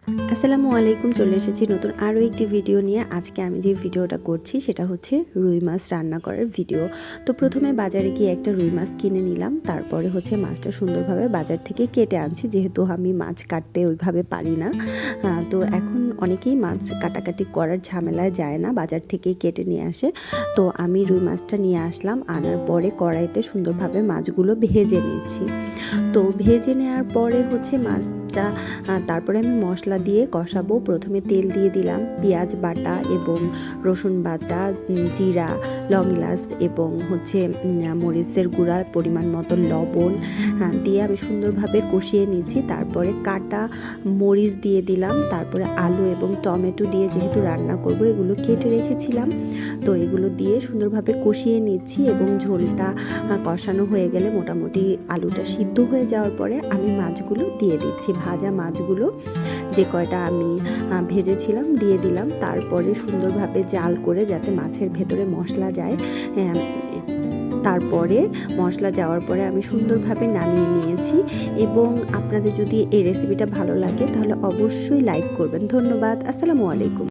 আসসালামু আলাইকুম, চলে এসেছি নতুন আরও একটি ভিডিও নিয়ে। আজকে আমি যে ভিডিওটা করছি সেটা হচ্ছে রুই মাছ রান্না করার ভিডিও। তো প্রথমে বাজারে গিয়ে একটা রুই মাছ কিনে নিলাম, তারপরে হচ্ছে মাছটা সুন্দরভাবে বাজার থেকে কেটে আনছি, যেহেতু আমি মাছ কাটতে ওইভাবে পারি না। তো এখন অনেকেই মাছ কাটাকাটি করার ঝামেলায় যায় না, বাজার থেকেই কেটে নিয়ে আসে। তো আমি রুই মাছটা নিয়ে আসলাম, আনার পরে কড়াইতে সুন্দরভাবে মাছগুলো ভেজে নিচ্ছি। তো ভেজে নেওয়ার পরে হচ্ছে মাছটা তারপরে আমি মশলা দিয়ে কষাবো। প্রথমে তেল দিয়ে দিলাম, পেঁয়াজ বাটা এবং রসুন বাটা, জিরা, লং এলাচ এবং হচ্ছে মরিচের গুঁড়া, পরিমাণ মতো লবণ দিয়ে আমি সুন্দরভাবে কষিয়ে নিচ্ছি। তারপরে কাটা মরিচ দিয়ে দিলাম, তারপরে আলু এবং টমেটো দিয়ে, যেহেতু রান্না করব এগুলো কেটে রেখেছিলাম, তো এগুলো দিয়ে সুন্দরভাবে কষিয়ে নিচ্ছি। এবং ঝোলটা কষানো হয়ে গেলে, মোটামুটি আলুটা সিদ্ধ হয়ে যাওয়ার পরে আমি মাছগুলো দিয়ে দিচ্ছি। ভাজা মাছগুলো যে কয়টা আমি ভেজেছিলাম দিয়ে দিলাম। তারপরে সুন্দরভাবে জাল করে, যাতে মাছের ভেতরে মশলা যায়, তারপরে মশলা যাওয়ার পরে আমি সুন্দরভাবে নামিয়ে নিয়েছি। এবং আপনাদের যদি এই রেসিপিটা ভালো লাগে তাহলে অবশ্যই লাইক করবেন। ধন্যবাদ। আসসালামু আলাইকুম।